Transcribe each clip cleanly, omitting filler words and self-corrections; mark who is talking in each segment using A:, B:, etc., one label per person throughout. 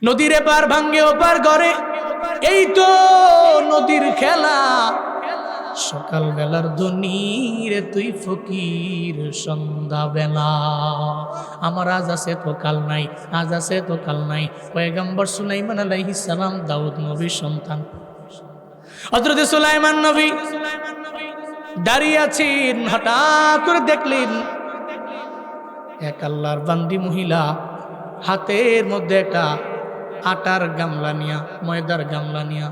A: নদীর এপার ভাঙ্গে ওপার গড়ে, এই তো নদীর খেলা। সকাল বেলার ধনীর তুই ফকির সন্ধ্যা বেলা। আমার আজ আছে তো কাল নাই, আজ আছে তো কাল নাই। পয়গম্বর সুলাইমান আলাইহিস সালাম দাউদ নবীর সন্তান। হযরত সুলাইমান নবী দাঁড়িয়ে আছেন, হঠাৎ করে দেখলেন এক আল্লাহর বান্দি মহিলা হাতের মধ্যে একটা আটার গামলা নিয়া, ময়দার গামলা নিয়া,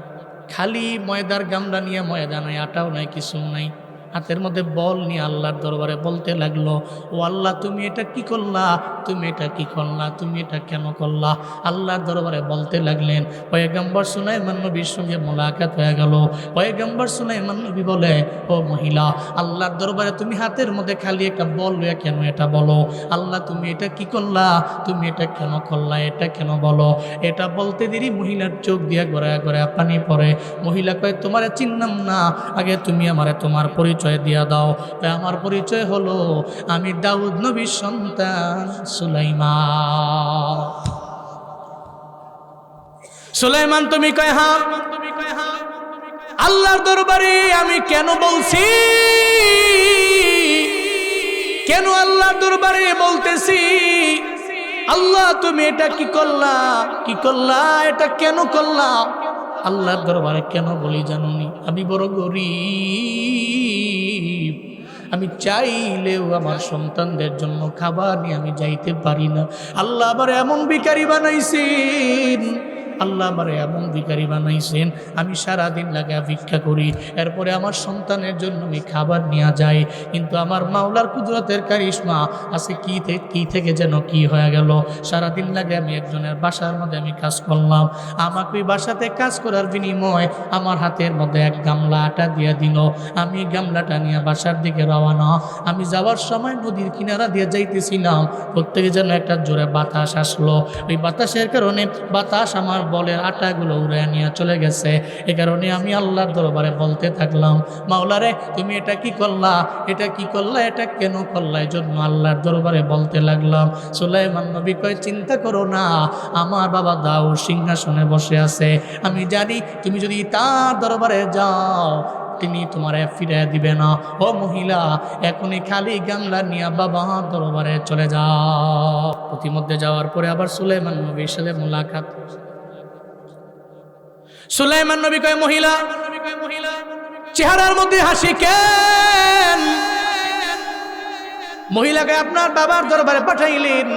A: খালি ময়দার গামলা নিয়ে, ময়দা নাই, আটাও নাই, কিছু নাই, হাতের মধ্যে বল নিয়ে আল্লাহর দরবারে বলতে লাগলো, ও আল্লাহ তুমি এটা কি করলা, তুমি এটা কি করলা, তুমি এটা কেন করলা। আল্লাহর দরবারে বলতে লাগলেন। পয়গম্বর সুলাইমান নবীর সঙ্গে মোলাকাত হয়ে গেল। পয়গম্বর সুলাইমান নবী বলে, ও মহিলা, আল্লাহর দরবারে তুমি হাতের মধ্যে খালি একটা বল লইয়া কেন এটা বলো, আল্লাহ তুমি এটা কি করলা, তুমি এটা কেন করলা, এটা কেন বলো। এটা বলতে দেরি মহিলার চোখ দিয়া গড়ায় গড়ায় পানি পড়ে। মহিলা কয়, তোমারে চিনলাম না, আগে তুমি আমারে তোমার পরিচয় দিয়া দাও। আমার পরিচয় হলো আমি দাউদ নবীর সন্তান সুলাইমান। সুলাইমান তুমি কয় হ্যাঁ। আল্লাহর দরবারে আমি কেন বলছি, কেন আল্লাহর দরবারে বলতেছি, আল্লাহ তুমি এটা কি করলা, কি করলা, এটা কেন করলা। আল্লাহর দরবারে কেন বলি জানুনি, আমি বড় গরিব, আমি চাইলেও আমার সন্তানদের জন্য খাবার নিয়ে আমি যাইতে পারি না। আল্লাহ আবার এমন ভিখারি বানাইছেন, আল্লাহ আমার এমন ভিখারি বানাইছেন, আমি সারাদিন লাগে ভিক্ষা করি, এরপরে আমার সন্তানের জন্য আমি খাবার নিয়ে যাই। কিন্তু আমার মাওলার কুদরতের কারিশমা আছে, কি থেকে যেন কি হয়ে গেল। সারাদিন লাগে আমি একজনের বাসার মধ্যে আমি কাজ করলাম, আমাকে ওই বাসাতে কাজ করার বিনিময় আমার হাতের মধ্যে এক গামলা আটা দিয়ে দিল। আমি গামলাটা নিয়ে বাসার দিকে রওনা। আমি যাওয়ার সময় নদীর কিনারা দিয়ে যাইতেছিলাম, প্রত্যেকে যেন একটা জোরে বাতাস আসলো। ওই বাতাসের কারণে বাতাস আমার বলের আটাগুলো উড়ে নিয়ে চলে গেছে। এ কারণে আমি আল্লাহর দরবারে বলতে থাকলাম, মাওলারে তুমি এটা কি করলা, এটা কি করলা, এটা কেন করলা। এই জন্য আল্লাহর দরবারে বলতে লাগলাম। সুলাইমান নবী কয়, চিন্তা করো না, আমার বাবা দাউদ সিংহাসনে বসে আছে, আমি জানি তুমি যদি তার দরবারে যাও তিনি তোমারে ফিরে দিবে না। ও মহিলা, এখনই খালি গামলা নিয়ে বাবা দরবারে চলে যাও। প্রতিমধ্যে যাওয়ার পরে আবার সুলাইমান নবীর সাথে মোলাকাত। সুলাইমান নবী কয়, মহিলা চেহারার মধ্যে হাসি কেন। মহিলাকে আপনার বাবার দরবারে পাঠাইলেন,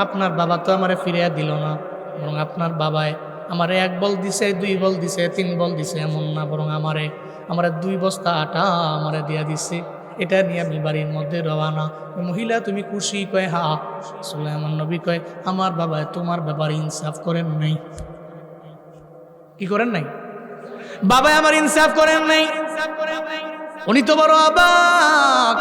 A: আপনার বাবা তো আমারে ফিরিয়ে দিল না, বরং আপনার বাবায় আমারে এক বল দিছে, দুই বল দিছে, তিন বল দিছে, এমন না, বরং আমারে 2 বস্তা আটা আমারে দিয়া দিছে, এটা নিয়ে আমি বাড়ির মধ্যে রওনা। মহিলা তুমি খুশি? কয় হা। সুলাইমান নবী কয়, আমার বাবায় তোমার ব্যাপারে ইনসাফ করেন নাই। কি করেন নাই? বাবা আমার ইনসাফ করেন নাই। উনি তো বড় অবাক,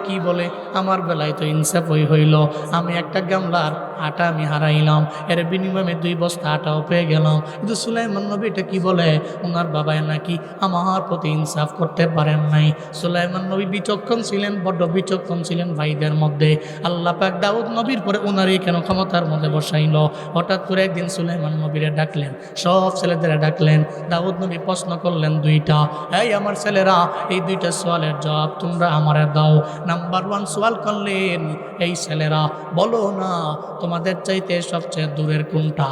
A: কি বলে আমার বেলায় তো ইনসাফ হইল। আমি একটা গামলার আটা আমি হারাইলাম, এর বিনিময়ে 2 বস্তা আটাও পেয়ে গেলাম। কিন্তু সুলাইমান নবী এটা কি বলে, ওনার বাবায় নাকি আমার প্রতি ইনসাফ করতে পারেন নাই। সুলাইমান নবী বিচক্ষণ ছিলেন, বড্ড বিচক্ষণ ছিলেন ভাইদের মধ্যে। আল্লাহ পাক দাউদ নবীর পরে ওনারই কেন ক্ষমতার মধ্যে বসাইল। হঠাৎ করে একদিন সুলাইমান নবীরে ডাকলেন, সব ছেলেদের ডাকলেন। দাউদ নবী প্রশ্ন করলেন 2টা, এই আমার ছেলেরা, এই 2টা সওয়ালের জবাব তোমরা আমারে দাও। নাম্বার 1 সওয়াল করলেন, এই ছেলেরা বলো না তোমাদের চাইতে সবচেয়ে দূরের কোনটা।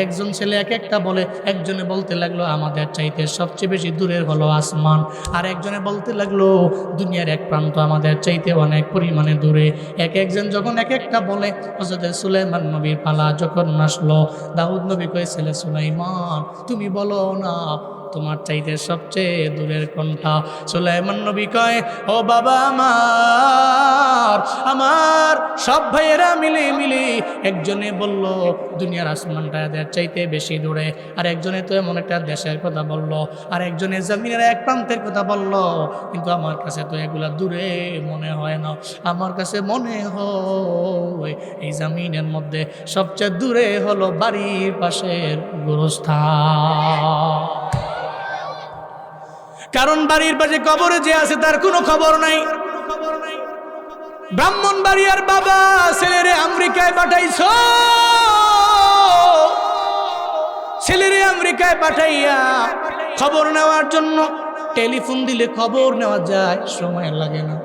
A: একজন ছেলে এক একটা বলে। একজনে বলতে লাগলো আমাদের চাইতে সবচেয়ে বেশি দূরের হলো আসমান, আর একজনে বলতে লাগলো দুনিয়ার এক প্রান্ত আমাদের চাইতে অনেক পরিমাণে দূরে। একজন যখন এক একটা বলে, হযরত সুলাইমান নবীর পালা যখন আসলো, দাউদ নবী কয়, ছেলে সুলাইমান তুমি বলো না তোমার চাইতে সবচেয়ে দূরের কোনটা। সুলাইমান নবী কয়, ও বাবা আমার সব ভাইয়েরা মিলে একজনে বলল দুনিয়ার আসমানটা এদের চাইতে বেশি দূরে, আর একজনে তো এমন একটা দেশের কথা বলল, আর একজনে জমিনের এক প্রান্তের কথা বলল। কিন্তু আমার কাছে তো এগুলা দূরে মনে হয় না, আমার কাছে মনে হয় এই জমিনের মধ্যে সবচেয়ে দূরে হলো বাড়ির পাশের গোরস্থান। কারণ বাড়ির পাশে কবরে যে আছে তার কোনো খবর নাই। ব্রাহ্মণ বাড়িয়ার বাবা ছেলেরে আমেরিকায় পাঠাইছো, আমেরিকায় পাঠাইয়া খবর নেওয়ার জন্য টেলিফোন দিলে খবর নেওয়া যায়, সময় লাগে না,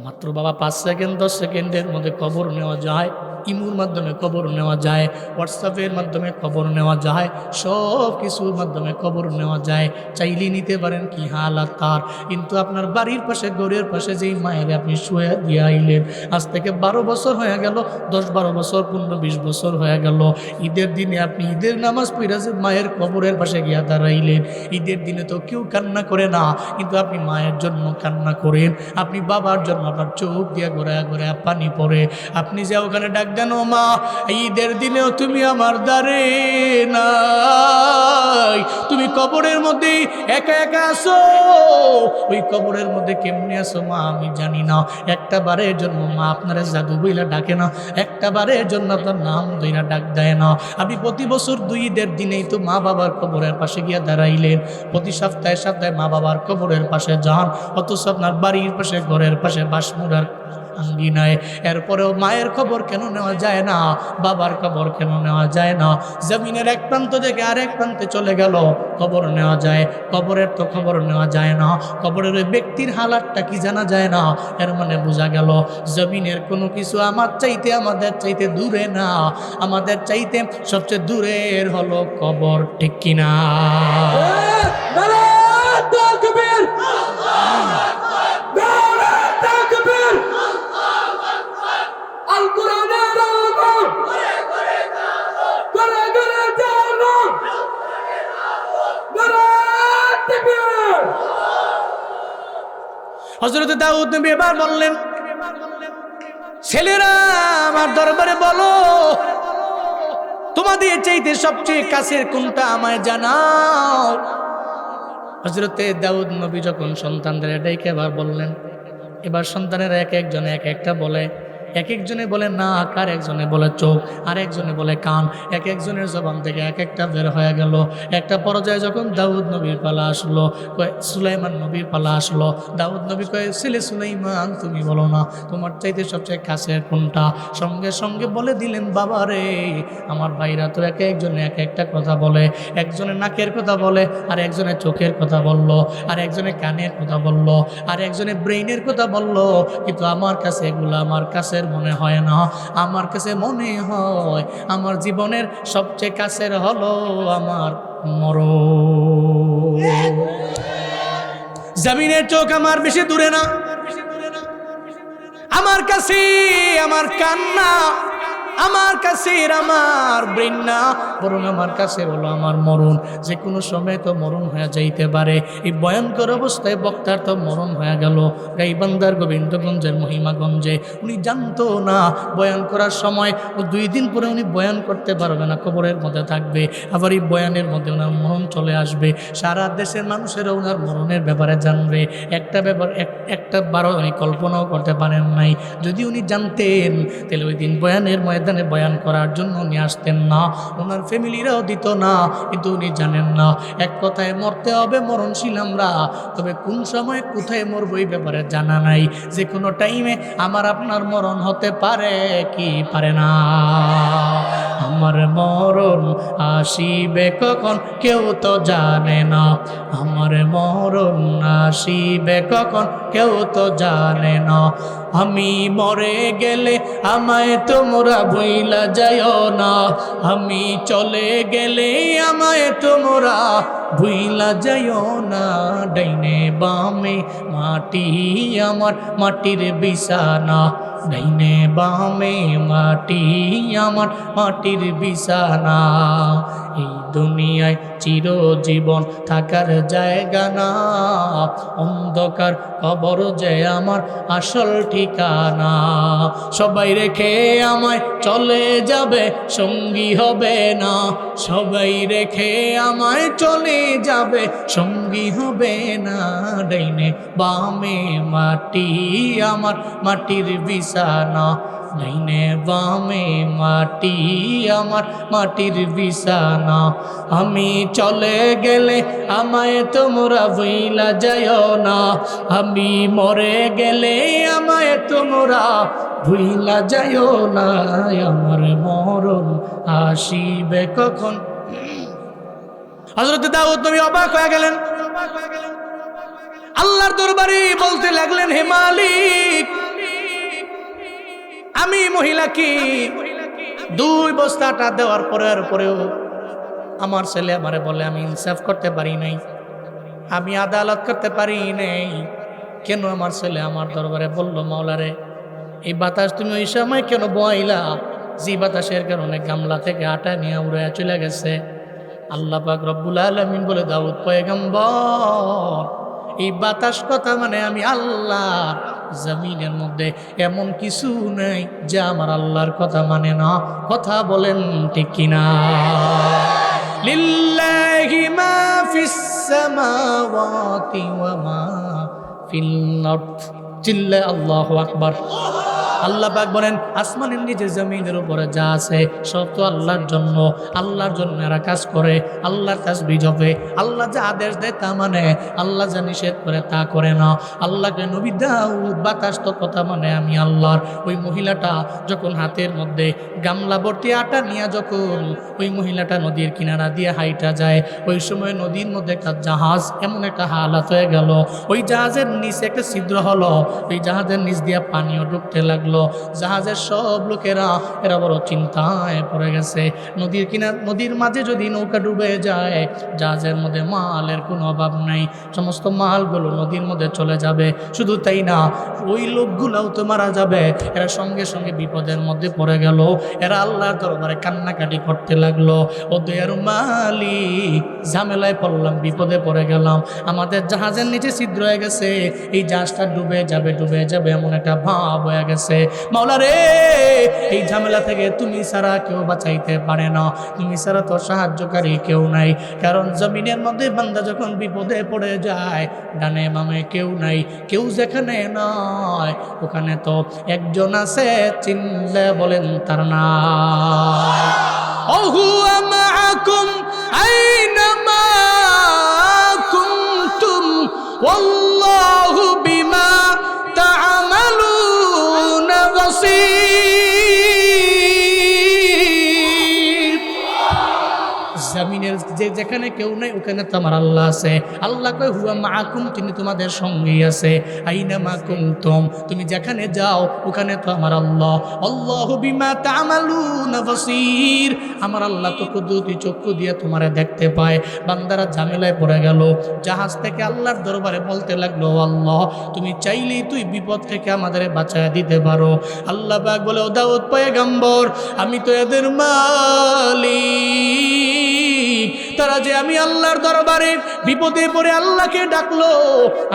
A: মাত্র বাবা 5 সেকেন্ড 10 সেকেন্ডের মধ্যে খবর নেওয়া যায়। ইমুর মাধ্যমে খবর নেওয়া যায়, হোয়াটসঅ্যাপের মাধ্যমে খবর নেওয়া যায়, সব কিছুর মাধ্যমে খবর নেওয়া যায়। চাইলে নিতে পারেন কি হালাত তার। কিন্তু আপনার বাড়ির পাশে ঘরের পাশে যেই মায়ের আপনি শুয়ে দিয়ে আইলেন, আজ থেকে 12 বছর হয়ে গেল, 10-12 বছর 15-20 বছর হয়ে গেল। ঈদের দিনে আপনি ঈদের নামাজ পড়া যে মায়ের কবরের পাশে গিয়া দাঁড়াইলেন, ঈদের দিনে তো কেউ কান্না করে না, কিন্তু আপনি মায়ের জন্য কান্না করেন, আপনি বাবার জন্য আপনার চোখ দিয়ে ঘোরা ঘোরা পানি পড়ে। আপনি যে ওখানে ডাক দেন, ও মা ঈদের দিনেও তুমি আমার দ্বারে নাই, তুমি কবরের মধ্যে একা একা আসো। ওই কবরের মধ্যে কেমনে আসো মা আমি জানি না। একটা বারের জন্য মা আপনারা জাদু বইলা ডাকে না, একটা বারের জন্য আপনার নাম দইরা ডাক দেয় না। আপনি প্রতি বছর 2 ঈদের দিনেই তো মা বাবার কবরের পাশে গিয়া দাঁড়াইলেন, প্রতি সপ্তাহে সপ্তাহে মা বাবার কবরের পাশে যান, অথচ আপনার বাড়ির পাশে ঘরের পাশে বাসমুরার আঙ্গিনায়। এরপরেও মায়ের খবর কেন নেওয়া যায় না, বাবার খবর কেন নেওয়া যায় না? জমিনের এক প্রান্ত থেকে আরেক প্রান্তে চলে গেল, খবর নেওয়া যায়, কবরের তো খবর নেওয়া যায় না। কবরের ওই ব্যক্তির হালাতটা কি জানা যায় না। এর মানে বোঝা গেল জমিনের কোনো কিছু আমার চাইতে আমাদের চাইতে দূরে না, আমাদের চাইতে সবচেয়ে দূরের হলো কবর, ঠিক কিনা? হযরত দাউদ নবী এবার বললেন, ছেলেরা আমার দরবারে বলো, তোমাদের চাইতে সবচেয়ে কাছের কোনটা আমায় জানাও। হযরতে দাউদ নবী যখন সন্তানদের এটাইকে এবার বললেন, এবার সন্তানেরা এক একজনে এক একটা বলে, এক একজনে বলে নাক, আর একজনে বলে চোখ, আর একজনে বলে কান, এক একজনের জবান থেকে এক একটা বের হয়ে গেল। একটা পর্যায়ে যখন দাউদ নবীর পালা আসলো, সুলাইমান নবীর পালা আসলো, দাউদ নবী কয়ে, ছেলে সুলাইমান তুমি বলো না তোমার চাইতে সবচেয়ে কাছের কোনটা? সঙ্গে সঙ্গে বলে দিলেন, বাবা রে আমার ভাইরা তো এক একজনে এক একটা কথা বলে, একজনে নাকের কথা বলে, আর একজনে চোখের কথা বলল, আর একজনে কানের কথা বলল, আর একজনে ব্রেইনের কথা বলল, কিন্তু আমার কাছে এগুলো আমার কাছের মনে হয় না। আমার কাছে মনে হয় আমার জীবনের সবচেয়ে কাছের হলো আমার মরণ। জমিনের চোখ আমার বেশি দূরে না, আমার কাছে আমার কান্না, আমার কাছে আমার ব্রেন না, বরং আমার কাছে হলো আমার মরণ। যে কোনো সময় তো মরণ হয়ে যাইতে পারে। এই ভয়ঙ্কর অবস্থায় বক্তার তো মরণ হয়ে গেল গাইবান্ধার গোবিন্দগঞ্জের মহিমাগঞ্জে। উনি জানতো না বয়ান করার সময় ও 2 দিন পরে উনি বয়ান করতে পারবে না, কবরের মধ্যে থাকবে। আবার এই বয়ানের মধ্যে ওনার মরণ চলে আসবে। সারা দেশের মানুষেরা ওনার মরণের ব্যাপারে জানবে। একটা বারো উনি কল্পনাও করতে পারেন নাই। যদি উনি জানতেন তাহলে ওই দিন বয়ানের ময়দানে বয়ান করার জন্য উনি আসতেন না, ওনার ফ্যামিলিরাও দিত না। কিন্তু উনি জানেন না, এক কথায় মরতে হবে, মরণশীল আমরা, তবে কোন সময় কোথায় মরবো এই ব্যাপারে জানা নাই। যে কোনো টাইমে আমার আপনার মরণ হতে পারে কি পারে না। আমার মরণ আসিবে কখন কেউ তো জানে না, আমার মরণ আসিবে কখন কেউ তো জানে না। আমি মরে গেলে আমায় তোমরা ভুইলা যাইও না, আমি চলে গেলে আমায় তোমরা ভুইলা যাইও না। ডাইনে বামে মাটি আমার মাটির বিছানা, ডাইনে বামে মাটি আমার মাটির বিছানা। এই দুনিয়ায় চিরজীবন থাকার জায়গা না, অন্ধকার কবর যে আমার আসল ঠিকানা। সবাই রেখে আমায় চলে যাবে, সঙ্গী হবে না, সবাই রেখে আমায় চলে যাবে, সঙ্গী হবে না। ডাইনে বামে মাটি আমার মাটির বিছানা, ডাইনে বামে মাটি আমার মাটির বিছানা। আমি চলে গেলে আমায় তোমরা ভুইলা যাইও না, আমি মরে গেলে আমায় তোমরা ভুইলা যাইও না। আমার মরণ আসিবে কখন হযরত দাউদ নবী অবাক হয়ে গেলেন, আল্লাহর দরবারে বলতে লাগলেন, হে মালিক, আমি মহিলাকে 2 বস্তাটা দেওয়ার পরেও আমার ছেলে আমারে বলে আমি ইনসাফ করতে পারি নাই, আমি আদালত করতে পারি নাই। কেন আমার ছেলে আমার দরবারে বলল, মাওলারে এই বাতাস তুমি ওই সময় কেন বইলা যে বাতাসের কারণে গামলা থেকে আটা নিয়ে উড়ে চলে গেছে? আল্লাহ পাক রব্বুল আলামিন বলে, দাউদ পয়গম্বর, এই বাতাস কথা মানে আমি আল্লাহ, জমিনের মধ্যে এমন কিছু নেই যে আমার আল্লাহর কথা মানে না। কথা বলেন ঠিক কিনা? লিল্লাহি মা ফিস সামাওয়াতি ওয়া মা ফিল আরদ। চিল্লা আল্লাহু আকবার। আল্লাহ পাক বলেন, আসমানের নিচে জমিনের উপরে যা আছে সব তো আল্লাহর জন্য। আল্লাহর জন্য এরা কাজ করে, আল্লাহর তাসবিহ জপে, আল্লাহ যা আদেশ দেয় তা মানে, আল্লাহ যা নিষেধ করে তা করে না। আল্লাহকে নবী দাউদ বাতাস তো কথা মানে আমি আল্লাহর। ওই মহিলাটা যখন হাতের মধ্যে গামলা ভর্তি আটা নিয়ে যখন ওই মহিলাটা নদীর কিনারা দিয়ে হাইটা যায়, ওই সময় নদীর মধ্যে একটা জাহাজ এমন একটা হালাত হয়ে গেল, ওই জাহাজের নিচে একটা ছিদ্র হলো, ওই জাহাজের নিচ দিয়ে পানিও ঢুকতে লাগলো। জাহাজের সব লোকেরা এরা বড় চিন্তায় পড়ে গেছে। নদীর মাঝে যদি নৌকা ডুবে যায়, জাহাজের মধ্যে মালের কোনো অভাব নাই, সমস্ত মালগুলো নদীর মধ্যে চলে যাবে। শুধু তাই না, ওই লোকগুলাও তো মারা যাবে। এরা সঙ্গে সঙ্গে বিপদের মধ্যে পড়ে গেল। এরা আল্লাহর দরবারে কান্নাকাটি করতে লাগলো, ও দয়ার মালিক, ঝামেলায় পড়লাম, বিপদে পড়ে গেলাম, আমাদের জাহাজের নিচে ছিদ্র হয়ে গেছে, এই জাহাজটা ডুবে যাবে এমন একটা ভাব হয়ে গেছে। মাওলা রে, এই ঝামেলা থেকে তুমি ছাড়া কেউ বাঁচাইতে পারে না, তুমি ছাড়া তো সাহায্যকারী কেউ নাই। কারণ জমিনের মধ্যে বান্দা যখন বিপদে পড়ে যায়, ডানে বামে কেউ নাই, কেউ যেখানে নয় ওখানে তো একজন আছে, চিনলে বলেন তার নাম। ওহুয়া মাআকুম আইনামা কুনতুম ওয়াল্লাহু বিমা তা'মালুনা বাসীর। জমিনের যেখানে কেউ নাই ওখানে তো আমার আল্লাহ আছে। আল্লাহ কয় হুয়া মাআকুম, তিনি তোমাদের সঙ্গেই আছে। আইনা মা কুনতুম, তুমি যেখানে যাও ওখানে তো আমার আল্লাহ। আল্লাহু বিমা তা'মালুনা বাসীর, আমার আল্লাহ তো কুদরতি চক্ষু দিয়ে তোমারে দেখতে পায়। বান্দারা ঝামেলায় পড়ে গেল, জাহাজ থেকে আল্লাহর দরবারে বলতে লাগলো, আল্লাহ তুমি চাইলেই তুই বিপদ থেকে আমাদের বাঁচায় দিতে পারো। আল্লাহ পাক বলে, ও দাউদ পয়গম্বর, আমি তো এদের মালিক। তারা যে আমি আল্লাহর দরবারে বিপদে পড়ে আল্লাহকে ডাকলো,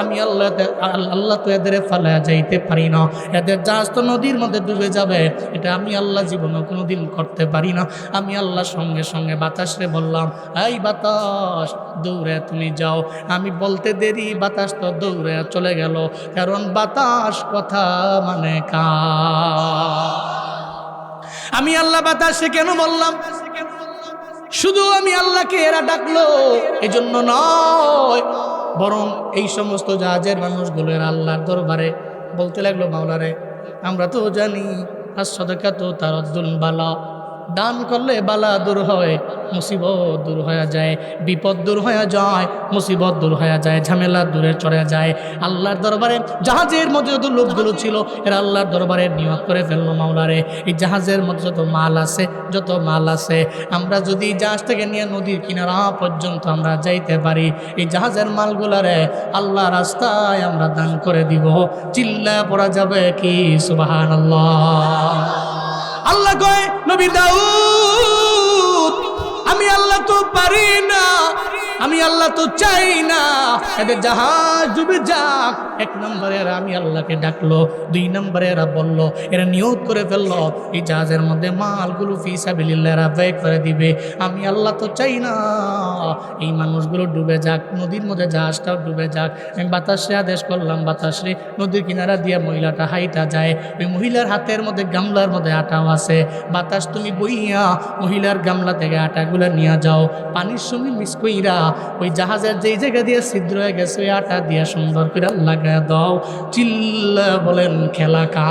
A: আমি আল্লাহ তো এদের ফালা যাইতে পারি না, এদের জাহাজ তো নদীর মধ্যে ডুবে যাবে, এটা আমি আল্লাহ জীবনে কোনোদিন করতে পারি না। আমি আল্লাহর সঙ্গে সঙ্গে বাতাসরে বললাম, এই বাতাস দৌড়ে তুমি যাও। আমি বলতে দেরি, বাতাস তো দৌড়ে চলে গেল, কারণ বাতাস কথা মানে কা। আমি আল্লাহ বাতাসে কেন বললাম? শুধু আমি আল্লাহকে এরা ডাকলো এজন্য নয়, বরং এই সমস্ত জাহাজের মানুষগুলো এরা আল্লাহর দরবারে বলতে লাগলো, মাওলারে আমরা তো জানি as-সাদাকাতু তারাদ্দুল বালা, দান করলে বালা দূর হয়, মুসিবত দূর হয়ে যায়, বিপদ দূর হয়ে যায়, মুসিবত দূর হয়ে যায়, ঝামেলা দূরে চলে যায়। আল্লাহর দরবারে জাহাজের মধ্যে যত লোকগুলো ছিল এরা আল্লাহর দরবারে নিয়ত করে ফেললো, মাওলারে এই জাহাজের মধ্যে যত মাল আছে আমরা যদি জাহাজ থেকে নিয়ে নদীর কিনারা পর্যন্ত আমরা যাইতে পারি, এই জাহাজের মালগুলারে আল্লাহ রাস্তায় আমরা দান করে দিব। চিল্লায় পড়া যাবে কি সুবহানাল্লাহ। আল্লাহ কয়, নবী দাউদ, আমি আল্লাহ তো পারি না, আমি আল্লাহ তো চাই না এদের জাহাজ ডুবে যাক। 1 নম্বরে এরা আমি আল্লাহকে ডাকলো, 2 নম্বরে এরা বললো, এরা নিয়ত করে ফেললো এই জাহাজের মধ্যে মালগুলো ফি সাবিলিল্লাহ এরা ব্যয় করে দিবে। আমি আল্লাহ তো চাই না এই মানুষগুলো ডুবে যাক, নদীর মধ্যে জাহাজটাও ডুবে যাক। আমি বাতাসে আদেশ করলাম, বাতাসে নদীর কিনারা দিয়ে মহিলাটা হাইটা যায়, ওই মহিলার হাতের মধ্যে গামলার মধ্যে আটাও আছে। বাতাস তুমি বইয়া মহিলার গামলা থেকে আটাগুলো নিয়ে যাও, পানির সঙ্গে মিক্স কইরা ওই জাহাজের যেই জায়গা দিয়ে ছিদ্র হয়ে গেছে ওই আটা দিয়ে সুন্দর করে লাগায় দাও। চিল্লা বলেন খেলা কা।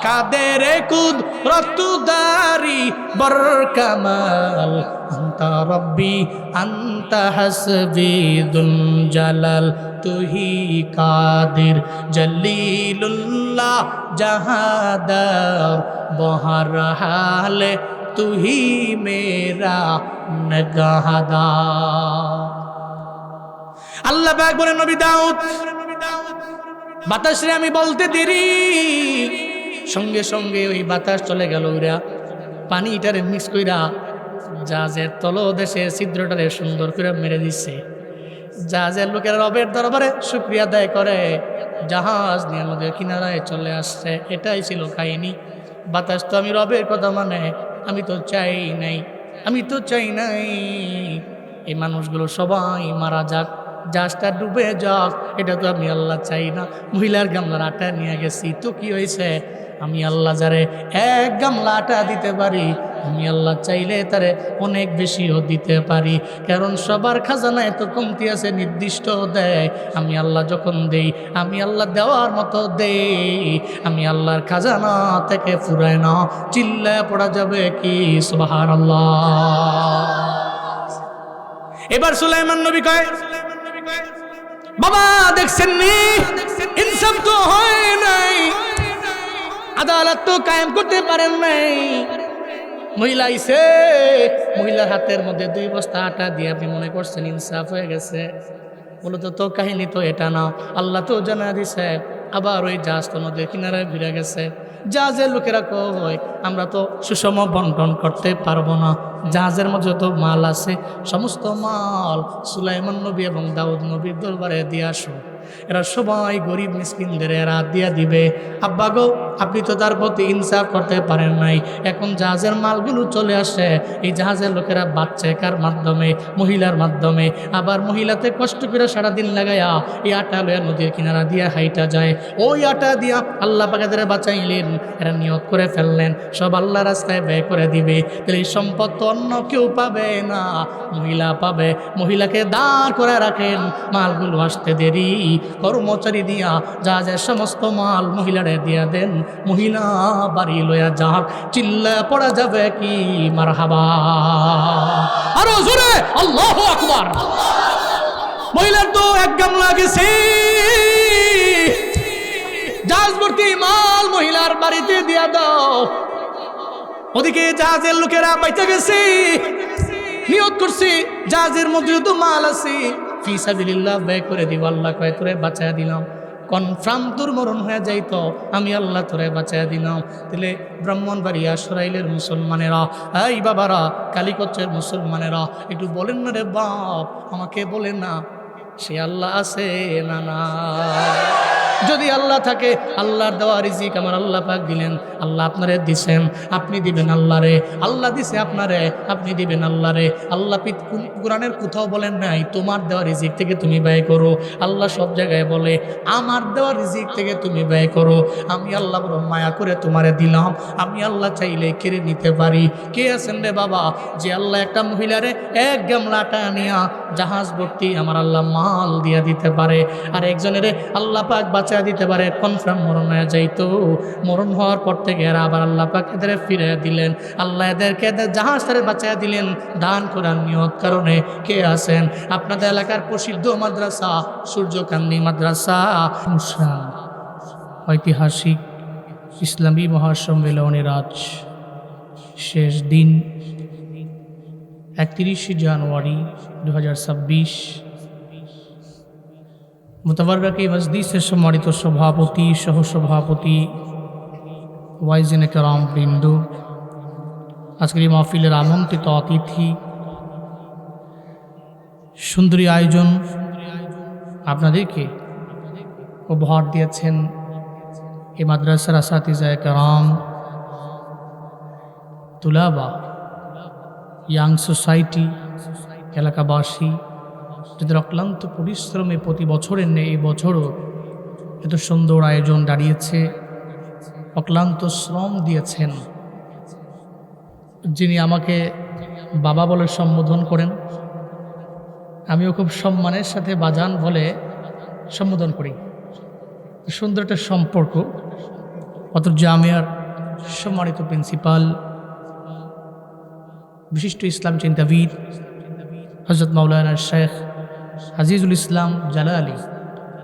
A: কাদের কুদরতদারি বরকামাল আন্তা রব্বি আন্তা হাসবি দুল জালাল তুহি কাদির জলিলুল্লাহ জাহাদার বহরহাল তুহি মেরা নগাহদার। আল্লাহ পাক বলেন নবী দাউদ, বাতাসরে আমি বলতে দেরি, সঙ্গে সঙ্গে ওই বাতাস চলে গেল ওরা পানিটারে মিক্স কইরা জাহাজের তলদেশে ছিদ্রটারে সুন্দর করে মেরে দিচ্ছে। জাহাজের লোকেরা রবের দরবারে শুকরিয়া আদায় করে, জাহাজ নিয়ে আমাদের কিনারায় চলে আসছে। এটাই ছিল কাহিনী। বাতাস তো আমি রবের কথা মানে, আমি তো চাই নাই, আমি তো চাই নাই এই মানুষগুলো সবাই মারা যাক, জাহাজটা ডুবে যাক, এটা তো আমি আল্লাহ চাই না। মহিলার গামলার আটা নিয়ে গেছি, তো কি হয়েছে? আমি আল্লাহ যারে এক গামলা আটা দিতে পারি, আমি আল্লাহ চাইলে তারে অনেক বেশিও দিতে পারি, কারণ সবার খাজানায় তো কমতি আছে, নির্দিষ্ট দেয়। আমি আল্লাহ যখন দেই, আমি আল্লাহ দেওয়ার মতো দেই, আমি আল্লাহর খাজানা থেকে ফুরায় না। চিল্লায় পড়া যাবে কি সুবহানাল্লাহ। এবার সুলাইমান নবী কয়, বাবা দেখছেন নি, ইনসাফ তো হয় নাই, আদালত তো কায়েম করতে পারেন নাই। মহিলা আইছে, মহিলার হাতের মধ্যে 2 বস্তা আটা দিয়ে আপনি মনে করছেন ইনসাফ হয়ে গেছে। মূলত তো কাহিনী তো এটা না। আল্লাহ তো জানা দিছে। আবার ওই জাহাজ তো নদীর কিনারায় ভিড়ে গেছে। জাহাজের লোকেরা কয়, আমরা তো সুষম বন্টন করতে পারবো না, জাহাজের মধ্যে তো মাল আছে, সমস্ত মাল সুলাইমান নবী এবং দাউদ নবীর দরবারে দিয়ে আসো। এরা সবাই গরিব মিসকিনদের এরা দিয়া দিবে। আব্বা গো, আপনি তো তার প্রতি ইনসাফ করতে পারেন নাই। এখন জাহাজের মালগুলো চলে আসে, এই জাহাজের লোকেরা বাচ্চা কার মাধ্যমে? মহিলার মাধ্যমে। আবার মহিলাতে কষ্ট করে সারাদিন লাগাইয়া এই আটা লইয়া নদীর কিনারা দিয়া হাইটা যায়। ওই আটা দিয়া আল্লাহ পাক এদের বাঁচাইলেন। এরা নিয়ত করে ফেললেন সব আল্লাহ রাস্তায় ব্যয় করে দিবে। তাহলে এই সম্পদ তো অন্য কেউ পাবে না, মহিলা পাবে। মহিলাকে দাঁড় করে রাখেন, মালগুলো আসতে দেরি, কর্মচারী দিয়া জাহাজের সমস্ত মাল মহিলারে দিয়া দেন, মহিলা বাড়ি লইয়া যাক। চিল্লা পড়া যাবে কি মারহাবা, আরো জোরে আল্লাহু আকবার। মহিলার তো এক গামলা গেছে, জাহাজ ভর্তি মাল মহিলার বাড়িতে দিয়া দাও। ওদিকে জাহাজের লোকেরা বাইতে গেছে, নিয়ত করছি জাহাজের মধ্যে তো মাল আছে, ফি সাবিলিল্লাহ ব্যয় করে দিব। আল্লাহ কয় তোরে বাঁচায় দিলাম, কনফার্ম তোর মরণ হয়ে যাইত, আমি আল্লাহ তোরে বাঁচায় দিলাম। তাহলে ব্রাহ্মণবাড়িয়া সরাইলের মুসলমানেরা, এই বাবারা, কালিকচ্ছের মুসলমানেরা, একটু বলেন না রে বাপ, আমাকে বলেন না সে আল্লাহ আছে না? না, যদি আল্লাহ থাকে, আল্লাহর দেওয়া রিজিক আমার আল্লাহ পাক দিলেন, আল্লাহ আপনারে দিছেন, আপনি দিবেন আল্লাহরে। আল্লাহ দিছে আপনারে, আপনি দিবেন আল্লাহরে। আল্লাহ কোরআনের কোথাও বলেন নাই তোমার দেওয়া রিজিক থেকে তুমি ব্যয় করো। আল্লাহ সব জায়গায় বলে আমার দেওয়া রিজিক থেকে তুমি ব্যয় করো। আমি আল্লাহ বড় মায়া করে তোমারে দিলাম, আমি আল্লাহ চাইলে কেড়ে নিতে পারি। কে আছেন রে বাবা যে আল্লাহ একটা মহিলারে এক গামলা আটা নিয়া জাহাজ ভর্তি আমার আল্লাহ মাল দিয়া দিতে পারে, আর একজনের আল্লাহ পাক বাঁচা দিতে পারে। কনফার্ম মরণ হয়ে যাইতো, মরণ হওয়ার পর থেকে এরা আবার আল্লাহ পাক এদের ফিরে দিলেন। আল্লাহ এদেরকে এদের জাহাজ থেকে বাঁচিয়ে দিলেন দান করার নিয়ত কারণে। কে আছেন? আপনাদের এলাকার প্রসিদ্ধ মাদ্রাসা সূর্যকান্দি মাদ্রাসা, ঐতিহাসিক ইসলামী মহাসম্মেলনের আজ শেষ দিন 31 জানুয়ারি 2026। মুতাবাররাকি মজলিসের সম্মানিত সভাপতি, সহসভাপতি, ওয়াইজিনে কেরাম বৃন্দ, আজকের এই মাহফিলের আমন্ত্রিত অতিথি, সুন্দরী আয়োজন আপনাদেরকে উপহার দিয়েছেন এই মাদ্রাসার আসাতিজায়ে কেরাম, তুলাবা, ইয়াং সোসাইটি, এলাকাবাসী, যাদের অক্লান্ত পরিশ্রমে প্রতি বছরের নেই এই বছরও এত সুন্দর আয়োজন দাঁড়িয়েছে, অক্লান্ত শ্রম দিয়েছেন। যিনি আমাকে বাবা বলে সম্বোধন করেন, আমিও খুব সম্মানের সাথে বাজান বলে সম্বোধন করি। সুন্দর একটা সম্পর্ক। অত্র জামিয়ার সম্মানিত প্রিন্সিপাল, বিশিষ্ট ইসলাম চিন্তাবিদ হযরত মাওলানা শেখ আজিজুল ইসলাম জালালি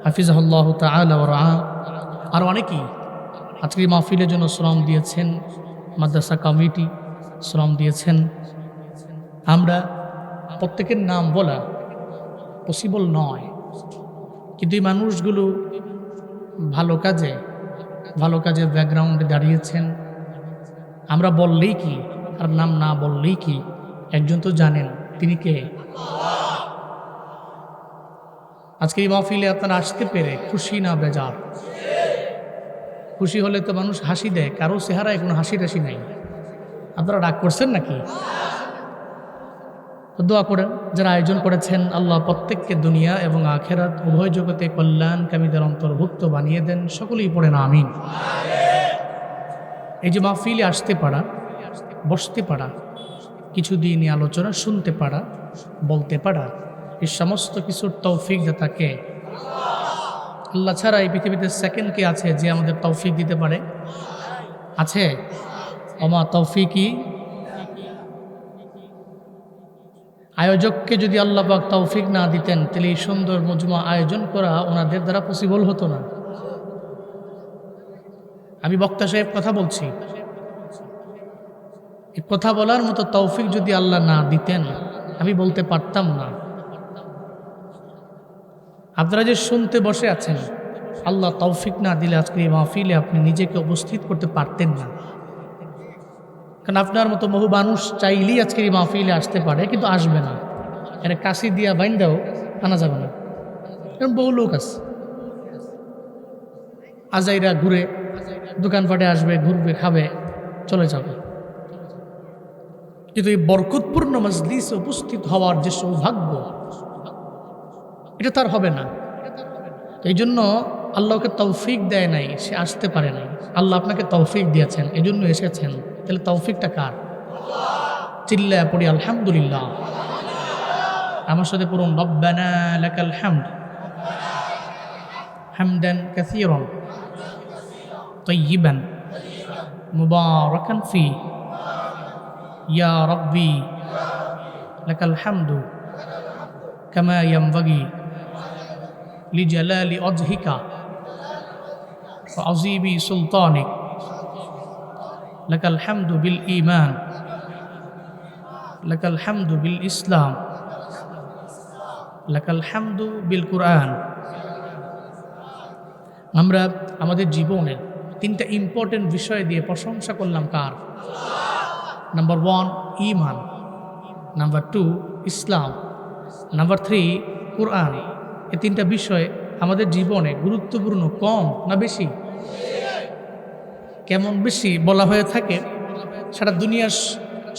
A: হাফিজাহুল্লাহ তাআলা ওয়া রাআ, আর অনেকেই আজকে এই মাহফিলের জন্য শ্রম দিয়েছেন, মাদ্রাসা কমিটি শ্রম দিয়েছেন। আমরা প্রত্যেকের নাম বলা পসিবল নয়, কিন্তু এই মানুষগুলো ভালো কাজের ব্যাকগ্রাউন্ডে দাঁড়িয়েছেন। আমরা বললেই কি আর নাম না বললেই কি, একজন তো জানেন তিনি কে। আজকে এই মাহফিলে আপনারা আসতে পেরে খুশি না বেজার? খুশি হলে তো মানুষ হাসি দেয়, কারো চেহারায় কোনো হাসি টাসি নাই। আপনারা রাগ করছেন নাকি? তো দোয়া করেন যারা আয়োজন করেছেন, আল্লাহ প্রত্যেককে দুনিয়া এবং আখেরাত উভয় জগতে কল্যাণকামীদের অন্তর্ভুক্ত বানিয়ে দেন। সকলেই পড়েন আমিন। এই যে মাহফিলে আসতে পারা, বসতে পারা, কিছু দিনই আলোচনা শুনতে পারা, বলতে পারা, এই সমস্ত কিছুর তৌফিক দাতাকে আল্লাহ ছাড়া এই পৃথিবীতে সেকেন্ড কে আছে যে আমাদের তৌফিক দিতে পারে? আছে? ওমা তৌফিকি, আয়োজককে যদি আল্লাহ পাক তৌফিক না দিতেন তাহলে এই সুন্দর মজমা আয়োজন করা ওনাদের দ্বারা পসিবল হতো না। আমি বক্তা সাহেব কথা বলছি, এই কথা বলার মতো তৌফিক যদি আল্লাহ না দিতেন আমি বলতে পারতাম না। আপনারা যে শুনতে বসে আছেন, আল্লাহ তৌফিক না দিলে আজকে এই মাহফিলে আপনি নিজেকে উপস্থিত করতে পারতেন না। কারণ আপনার মতো বহু মানুষ চাইলেই আজকে এই মাহফিলে আসতে পারে, কিন্তু আসবে না। এর কাশি দিয়া বাইন্দাও আনা যাবে না, কারণ বহু লোক আছে। আজাইরা ঘুরে দোকানপাটে আসবে, ঘুরবে, খাবে, চলে যাবে। কিন্তু এই বরকতপূর্ণ মজলিসে উপস্থিত হওয়ার যে সৌভাগ্য, এটা তার হবে না। এই জন্য আল্লাহকে তৌফিক দেয় নাই, সে আসতে পারে নাই। আল্লাহ আপনাকে তৌফিক দিয়েছেন, এই জন্য এসেছেন। তাহলে তৌফিকটা কার? চিল্লায়া পড়ি আলহামদুলিল্লাহ। আমার সাথে পড়ুন রব্বানা লাকাল হামদ হামদান কাসীরান তাইয়িবান মুবারাকান ফি ইয়া রাব্বি লাকাল হামদু কামা ইয়ানবাগি লিজালালি ওয়াজহিকা ওয়া আযীমি সুলতানিক লাকাল হামদু বিল ঈমান লাকাল হামদু বিল ইসলাম লাকাল হামদু বিল কুরআন। আমরা আমাদের জীবনের তিনটা ইম্পর্টেন্ট বিষয় দিয়ে প্রশংসা করলাম কার? নাম্বার 1 ঈমান, নাম্বার 2 ইসলাম, নাম্বার 3 কুরআন। এই তিনটা বিষয় আমাদের জীবনে গুরুত্বপূর্ণ। কম না বেশি? কেমন বেশি বলা হয়ে থাকে, সারা দুনিয়ার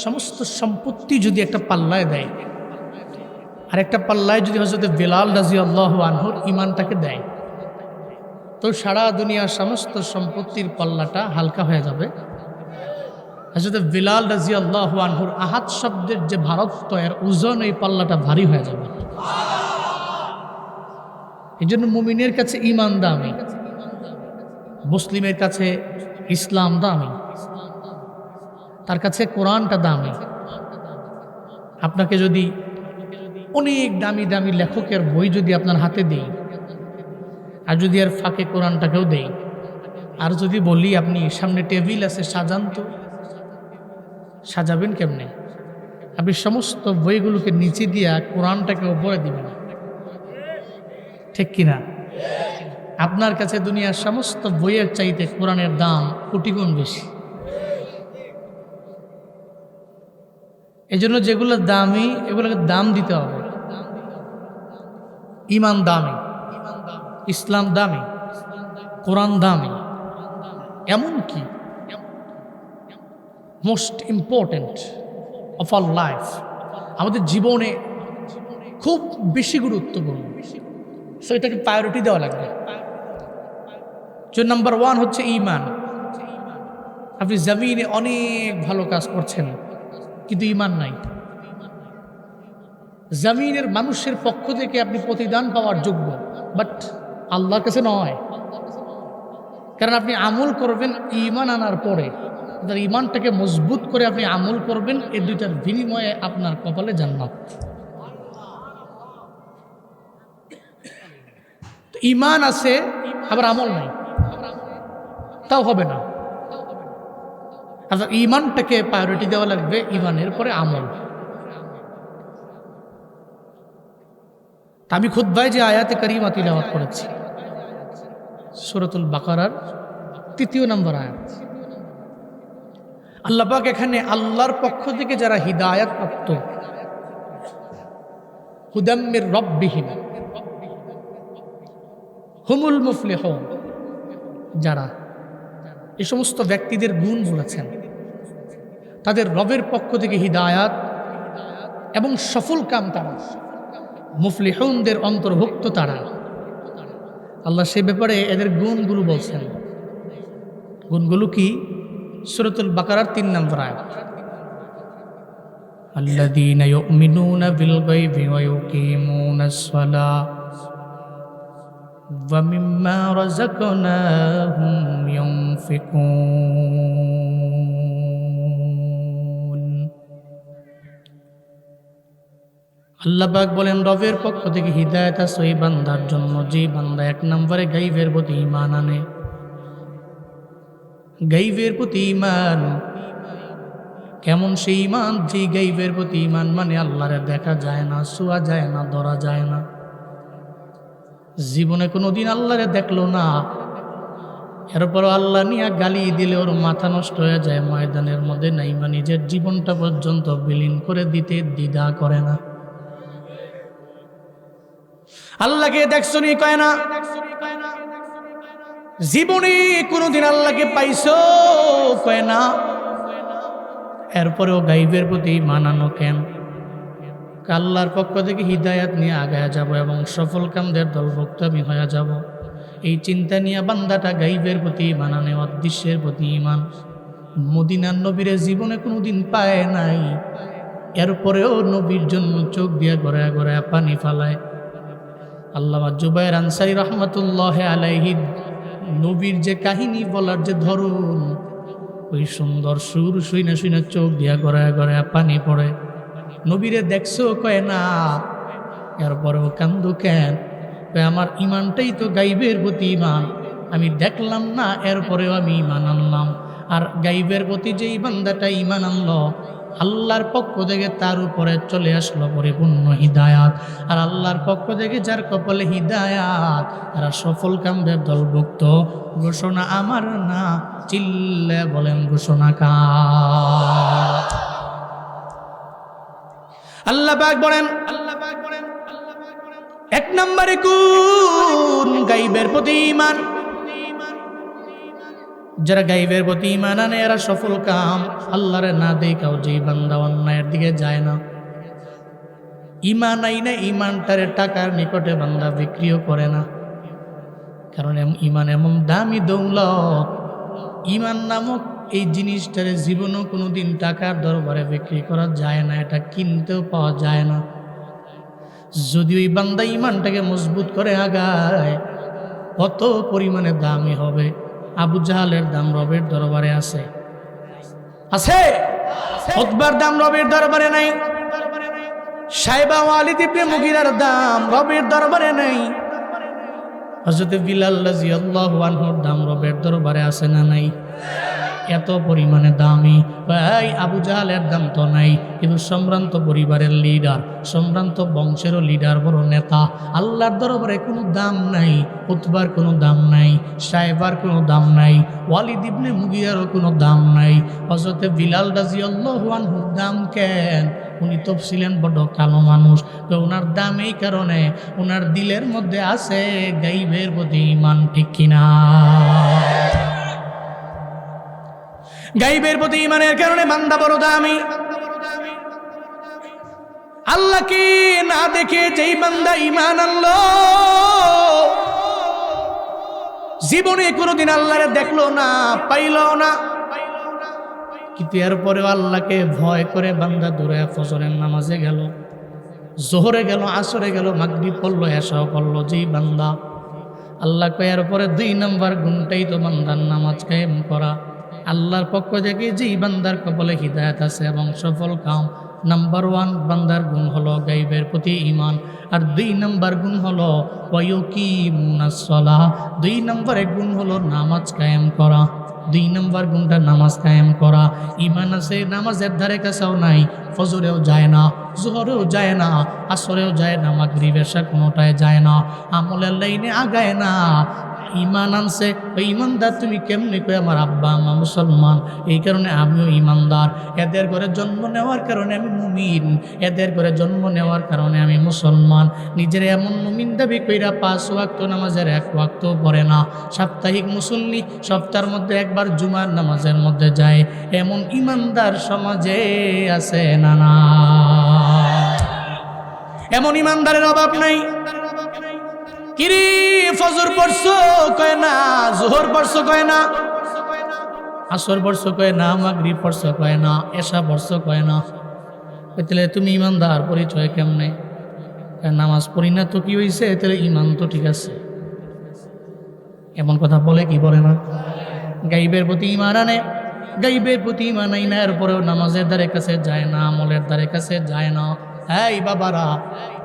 A: সমস্ত সম্পত্তি যদি একটা পাল্লায় দেয়, আর একটা পাল্লায় যদি হযরত বেলাল রাদিয়াল্লাহু আনহুর ঈমানটাকে দেয়, তো সারা দুনিয়ার সমস্ত সম্পত্তির পাল্লাটা হালকা হয়ে যাবে। হযরত বেলাল রাদিয়াল্লাহু আনহুর আহাদ শব্দের যে ভারত্ব, এর ওজন, এই পাল্লাটা ভারী হয়ে যাবে। এই জন্য মুমিনের কাছে ঈমান দামি, মুসলিমের কাছে ইসলাম দামি, তার কাছে কোরআনটা দামি। আপনাকে যদি অনেক দামি দামি লেখকের বই যদি আপনার হাতে দেই, আর যদি এর ফাঁকে কোরআনটাকেও দেই, আর যদি বলি আপনি সামনে টেবিল আছে সাজান, তো সাজাবেন কেমনে? আপনি সমস্ত বইগুলোকে নিচে দিয়া কোরআনটাকে উপরে দিবেন, ঠিক কিনা? আপনার কাছে দুনিয়ার সমস্ত বইয়ের চাইতে কোরআনের দাম কোটি গুণ বেশি। এই জন্য যেগুলো দামি, এগুলোকে দাম দিতে হবে। ঈমান দামি, ইসলাম দামি, কোরআন দামি, এমনকি most important of our life, আমাদের জীবনে খুব বেশি গুরুত্বপূর্ণ। সো এটাকে প্রায়োরিটি দেওয়া লাগবে। যে নাম্বার 1 হচ্ছে ঈমান। আপনি জমিনে অনেক ভালো কাজ করছেন, কিন্তু ঈমান নাই। জমিনের মানুষের পক্ষ থেকে আপনি প্রতিদান পাওয়ার যোগ্য, বাট আল্লাহর কাছে নয়। কারণ আপনি আমল করবেন ঈমান আনার পরে, আপনার ঈমানটাকে মজবুত করে আপনি আমল করবেন, এই দুইটার বিনিময়ে আপনার কপালে জান্নাত। ঈমান আছে আবার আমল নাই, তাও হবে না। আচ্ছা, ঈমানটাকে প্রায়োরিটি দেওয়া লাগবে, ঈমানের পরে আমল। আমি খুতবায় যে আয়াতে কারিমা তিলাওয়াত করেছি সূরাতুল বাকারার 3 নম্বর আয়াত, আল্লাহ পাক এখানে আল্লাহর পক্ষ থেকে যারা হিদায়াত প্রাপ্ত, হুদাম মির রাব্বিহিম হুমুল মুফলিহুন, যারা এই সমস্ত ব্যক্তিদের গুণ বলেছেন, তাদের রবের পক্ষ থেকে হিদায়াত এবং সফল কাম তারা, মুফলিহুনদের অন্তর্ভুক্ত তারা। আল্লাহ সে ব্যাপারে এদের গুণগুলো বলছেন। গুণগুলো কি? সূরাতুল বাকারার 3 নম্বর আয়াত, আল্লাযীনা ইউমিনুনা বিল গায়বি ওয়া ইউকিমুনাস সালাহ ওয়া মিম্মা রাযাকনাহুম ইউনফিকুন। আল্লাহ পাক বলেন রবের পক্ষ থেকে হিদায়াত আছে ওই বান্দার জন্য যে বান্দা 1 নম্বরে গায়বের প্রতি ঈমান আনে। গায়বের প্রতি ঈমান কেমন? সেই ঈমান যে গায়বের প্রতি ঈমান মানে আল্লাহরে দেখা যায় না, ছোঁয়া যায় না, ধরা যায় না, জীবনে কোনোদিন আল্লাহরে দেখলো না, এরপরও আল্লাহ নিয়ে গালি দিলে ওর মাথা নষ্ট হয়ে যায়, ময়দানের মধ্যে নাইবা নিজের জীবনটা পর্যন্ত বিলীন করে দিতে দ্বিধা করে না। আল্লাহকে দেখছো নি? কয় না। জীবনে কোনোদিন আল্লাহকে পাইছো? কয় না। এরপরেও গায়বের প্রতি মানানো কেন? আল্লাহর পক্ষ থেকে হিদায়াত নিয়ে আগায়া যাব এবং সফল কামদের দলভুক্ত আমি হয়ে যাব, এই চিন্তা নিয়ে বান্দাটা গায়বের প্রতি মানানে, অদৃশ্যের প্রতি ঈমান। মদিনার নবীর জীবনে কোনোদিন পায় নাই, এরপরেও নবীর জন্য চোখ দিয়ে গড়ায় গড়ায় পানি ফালায়। আল্লামা জুবায়ের আনসারী রহমাতুল্লাহ আলাইহি নবীর যে কাহিনী বলার যে ধরন, ওই সুন্দর সুর শুইনা শুইনা চোখ দিয়া গড়ায় গড়ায় পানি পড়ে। নবীরে দেখছো? কয় না। এরপরেও কান্দু কেন? আমার ঈমানটাই তো গায়বের প্রতি ঈমান, আমি দেখলাম না এরপরেও আমি ঈমান আনলাম। আর গায়বের প্রতি যে বান্দাটা ঈমান আনলো, আল্লাহর পক্ষ থেকে তার উপরে চলে আসলো পরিপূর্ণ হিদায়াত। আর আল্লাহর পক্ষ থেকে যার কপালে হিদায়াত, তারা সফল কামদের দলভুক্ত। ঘোষণা আমার না, চিল্লে বলেন ঘোষণা কার? আল্লাহ পাক বলেন 1 নম্বরে গুণ গায়বের প্রতি ঈমান। যারা গায়বের প্রতি ঈমান আনে এরা সফল কাম। আল্লাহরে না দেখাও যে বান্দা অন্যায়ের দিকে যায় না, ঈমান আইনে ঈমানটারে টাকার নিকটে বান্দা বিক্রিও করে না। কারণ ঈমান এমন দামি দৌলত, ঈমান নামক এই জিনিসটারে জীবনও কোনোদিন টাকার দরবারে বিক্রি করা যায় না, এটা কিনতেও পাওয়া যায় না। যদি ওই বান্দা ঈমানটাকে মজবুত করে আগায়, কত পরিমাণে দামি হবে। আবু জাহালের দাম রবের দরবারে আছে? আছে? উতবার দাম রবের দরবারে নাই। সাইবা ওয়ালিদ ইবনে মুগিরার দাম রবের দরবারে নাই। হযরত বিলাল রাদিয়াল্লাহু আনহুর দাম রবের দরবারে আছে না নাই? এত পরিমাণে দামি। ভাই আবু জাহালের দাম তো নাই, কিন্তু সম্ভ্রান্ত পরিবারের লিডার, সম্ভ্রান্ত বংশেরও লিডার, বড় নেতা। আল্লাহর দরবারে কোনো দাম নাই। উতবার কোনো দাম নাই, সাইবার কোনো দাম নাই, ওয়ালিদ ইবনে মুগিরারও কোনো দাম নাই। হযরত বিলাল রাদিয়াল্লাহু আনহুর দাম কেন? উনি তো ছিলেন বড় কালো মানুষ। তো ওনার দাম এই কারণে, ওনার দিলের মধ্যে আছে গায়বের প্রতি ঈমান, ঠিক কিনা? গায়বের প্রতি ঈমানের কারণে বান্দা বড় দামি। আল্লাহকে না দেখে যেই বান্দা ঈমান আনলো, জীবনে কোনোদিন আল্লাহরে দেখলো না, পাইল না, কিন্তু এরপরেও আল্লাহকে ভয় করে বান্দা দূরে ফজরের নামাজে গেল, জোহরে গেল, আসরে গেল, মাগরিব পড়লো, এশাও পড়লো। যেই বান্দা আল্লাহ কয়ার পরে 2 নম্বর গুণটাই তো বান্দার নামাজ কায়েম করা। আল্লাহর পক্ষ থেকে যেই বান্দার কপালে হিদায়াত আছে এবং সফল কাম, নাম্বার 1 বান্দার গুণ হলো গায়বের প্রতি ঈমান, আর 2 নম্বর গুণ হলো ওয়ায়ুকিমুনাস সালাহ, 2 নম্বরে গুণ হলো নামাজ কায়েম করা। 2 নম্বর গুণটা নামাজ কায়েম করা। ঈমান আছে, নামাজের ধারে কাছেও নাই, ফজরেও যায় না, জোহরেও যায় না, আসরেও যায় না, মাগরিব এশা কোনোটায় যায় না, আমলের লাইনে আগায় না। ঈমান আনছে, ওই ঈমানদার তুমি কেমনি কই আমার আব্বা আম্মা মুসলমান, এই কারণে আমিও ঈমানদার, এদের ঘরে জন্ম নেওয়ার কারণে আমি মুমিন, এদের ঘরে জন্ম নেওয়ার কারণে আমি মুসলমান। নিজের এমন মুমিন দাবি কইরা 5 ওয়াক্ত নামাজের 1 ওয়াক্ত পড়ে না, সাপ্তাহিক মুসল্লি, সপ্তাহের মধ্যে একবার জুমার নামাজের মধ্যে যায়, এমন ঈমানদার সমাজে আছে না? না, এমন ঈমানদারের অভাব নাই। কিরে ফজর পড়ছো কয় না, জোহর পড়ছো কয় না, আসর পড়ছো কয় না, মাগরিব পড়ছো কয় না, এশা পড়ছো কয় না। তাহলে তুমি ঈমানদার পরিচয় কেমনে? নামাজ পড়ি না তো কি হইছে, তাহলে ঈমান তো ঠিক আছে। এমন কথা বলে কি বলে না? গায়বের প্রতি ঈমান আনে, গায়বের প্রতি ঈমান আই না, এরপরেও নামাজের ধারে কাছে যায় না, আমলের ধারে কাছে যায় না। এই বাবারা,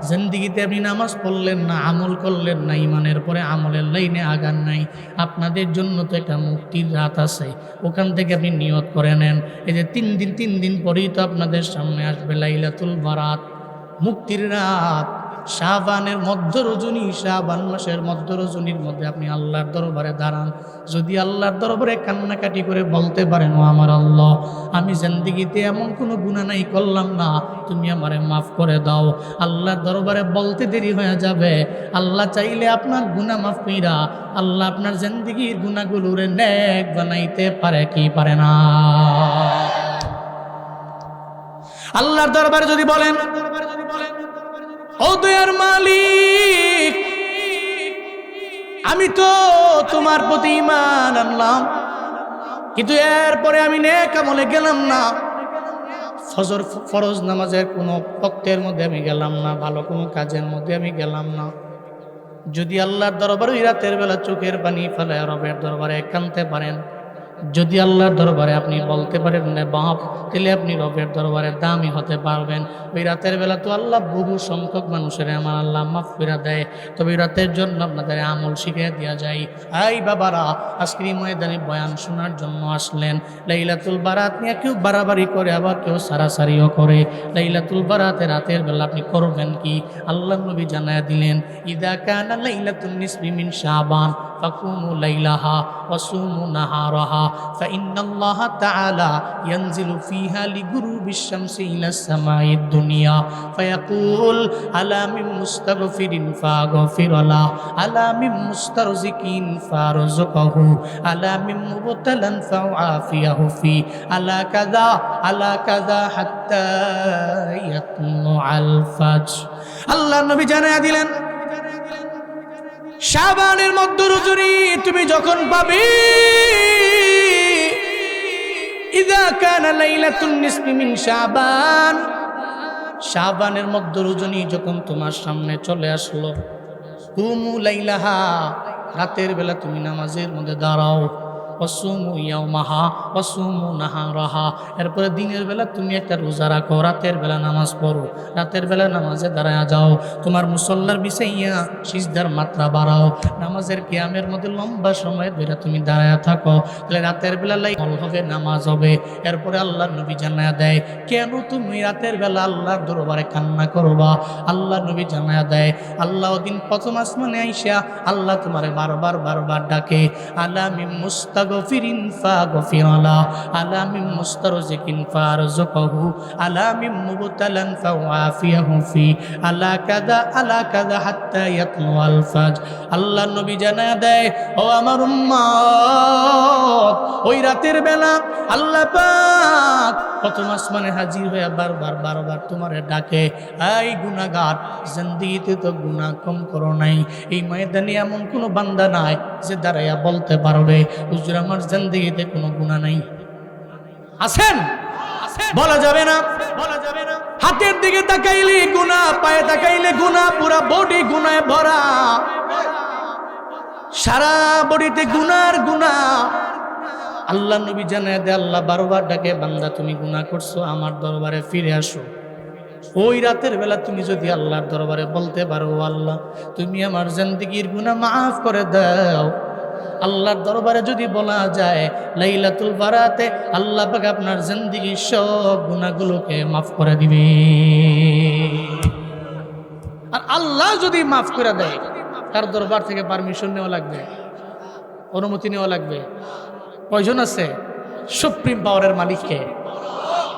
A: জিন্দিগিতে আপনি নামাজ পড়লেন না, আমল করলেন না, ঈমানের পরে আমলের লাইনে আগান নাই, আপনাদের জন্য তো একটা মুক্তির রাত আছে, ওখান থেকে আপনি নিয়ত করে নেন। এই যে 3 দিন পরেই তো আপনাদের সামনে আসবে লাইলাতুল বারাত, মুক্তির রাত, শাবানের মধ্য রজনী, শাবান মাসের মধ্য রজনীর মধ্যে আপনি আল্লাহর দরবারে দাঁড়ান। যদি আল্লাহর দরবারে কান্নাকাটি করে বলতে পারেন, ও আমার আল্লাহ, আমি জিন্দেগিতে এমন কোনো গুনাহ নাই করলাম না, তুমি আমারে মাফ করে দাও। আল্লাহর দরবারে বলতে দেরি হয়ে যাবে, আল্লাহ চাইলে আপনার গুনাহ মাফ কইরা আল্লাহ আপনার জিন্দেগির গুনাহগুলোরে নেক বানাইতে পারে কি পারে না? আল্লাহর দরবারে যদি বলেন, ও দয়ার মালিক, আমি তো তোমার প্রতি ঈমান আনলাম, কিন্তু এরপরে আমি নেক আমলে গেলাম না, ফজর ফরজ নামাজের কোনো ওয়াক্তের মধ্যে আমি গেলাম না, ভালো কোনো কাজের মধ্যে আমি গেলাম না। যদি আল্লাহর দরবারে ওই রাতের বেলা চোখের পানি ফেলে রবের দরবারে কাঁদতে পারেন, যদি আল্লাহর দরবারে আপনি বলতে পারেন না বাপ, তাহলে আপনি রবের দরবারে দামি হতে পারবেন। ওই রাতের বেলা তো আল্লাহ বহু সংখ্যক মানুষের আমার আল্লাহ মাফ করে দেয়, তবে ওই রাতের জন্য আপনাদের আমল শিখিয়ে দেওয়া যায়। এই বাবারা, আজকের এই ময়দানে বয়ান শোনার জন্য আসলেন, লাইলাতুল বারাত নিয়ে কেউ বাড়াবাড়ি করে, আবার কেউ সারাসারিও করে। লাইলাতুল বারাতে রাতের বেলা আপনি করবেন কি? আল্লাহ নবী জানায়া দিলেন, ইদা কানা লাইলাতুন নিসফি মিন শাবান ফাকুমু লাইলাহা ওয়াসুমু নাহারাহা ফাইন্নাল্লাহা তাআলা ইয়ানজিলু ফিহা লিগুরুবিশ শামসি ইলাস সামাইদ দুনিয়া ফায়াকুল আলা মিন মুস্তাগফিরিন ফাগফির লা, আলা মিন মুস্তারজিকিন ফারযুকহু, আলা মিন মুবতালান ফাআফিয়াহু ফি, আলা কাযা হাত্তা ইয়াতলুআল ফাজর। আল্লাহ নবী জানায়া দিলেন, শাবানের মধ্য রজনী তুমি যখন পাবে, ইযা কানা লাইলাতুন নিসফি মিন শাবান, শাবানের মধ্য রজনী যখন তোমার সামনে চলে আসলো, কুমু লাইলাহা, রাতের বেলা তুমি নামাজের মধ্যে দাঁড়াও, ওয়াসুমু ইয়াওমাহা ওয়াসুমু নাহারাহা, এরপরে দিনের বেলা তুমি একটা রোজা রাখো, রাতের বেলা নামাজ পড়ো, রাতের বেলা নামাজে দাঁড়ায় যাও, তোমার মুসল্লার বিছাইয়া সিজদার মাত্রা বাড়াও, নামাজের কিয়ামের মধ্যে লম্বা সময় ধরে তুমি দাঁড়ায় থাকো, তাহলে রাতের বেলা লাইল হবে, নামাজ হবে। এরপরে আল্লাহর নবী জানায়া দেয়, কেন তুমি রাতের বেলা আল্লাহর দরবারে কান্না করবা? আল্লাহ নবী জানায়া দেয়, আল্লাহ ওদিন প্রথম আসমানে আইসা আল্লাহ তোমারে বারবার ডাকে, আলা মিন মুস্তাগফিরিন ফাগফির লা, আলা মিন মুস্তারজিকিন ফারযুকহু, আলা মিন মুবতালান ফাআফিয়াহু ফি, আলা কাযা হাত্তা ইয়াতলুআল ফাজর। আল্লাহ নবী জানায়া দেয়, ও আমার উম্মত, ওই রাতের বেলা আল্লাহ পাক প্রথম আসমানে হাজির হয়ে বারবার তোমারে ডাকে, এই গুনাহগার, জিন্দেগিতে তো গুনাহ কম করো নাই, এই ময়দানে এমন কোনো বান্দা নাই যে দাঁড়াইয়া বলতে পারবে হুজুর আমার জিন্দেগিতে কোনো গুনাহ নাই। আছেন? বলা যাবে না। হাতের দিকে তাকাইলে গুনাহ, পায়ে তাকাইলে গুনাহ, পুরা বডি গুনাহে ভরা। সারা বডিতে গুনার গুনাহ। আল্লাহ নবী জানায় দে, আল্লাহ 12 বার ডাকে, বান্দা তুমি গুনাহ করছো, আমার দরবারে ফিরে আসো। ওই রাতের বেলা তুমি যদি আল্লাহর দরবারে বলতে পারো, আল্লাহ তুমি আমার জিন্দেগীর গুনাহ মাফ করে দাও, আল্লাহর দরবারে যদি বলা যায় লাইলাতুল বারাতে আল্লাহ পাক আপনার জিন্দেগীর সব গুনাহগুলোকে মাফ করে দিবে। আর আল্লাহ যদি মাফ করে দেয়, তার দরবার থেকে পারমিশন নেওয়া লাগবে, অনুমতি নেওয়া লাগবে। কয়জন আছে? সুপ্রিম পাওয়ারের মালিককে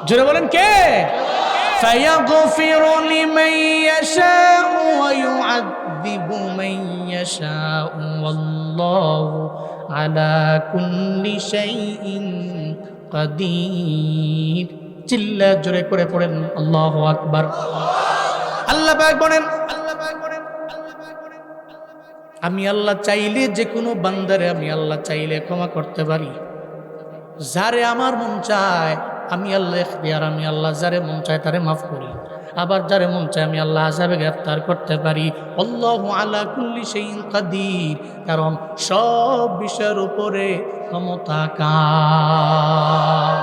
A: জোরে বলেন কে? فيغفر لمن يشاء ويعذب من يشاء والله على كل شيء قدير। চিল্লা জোরে করে পড়েন আল্লাহু আকবার। আল্লাহ পাক বলেন, আমি আল্লাহ চাইলে যে কোনো বান্দারে আমি আল্লাহ চাইলে ক্ষমা করতে পারি। যারে আমার মন চায় আমি আল্লাহ ইখতিয়ার, আমি আল্লাহ যারে মন চায় তারে মাফ করি। আবার যারে মন চায় আমি আল্লাহ আযাবে গ্রেফতার করতে পারি। আল্লাহু আলা কুল্লি শাইইন কাদির, কারণ সব বিষয়ের উপরে ক্ষমতা কার।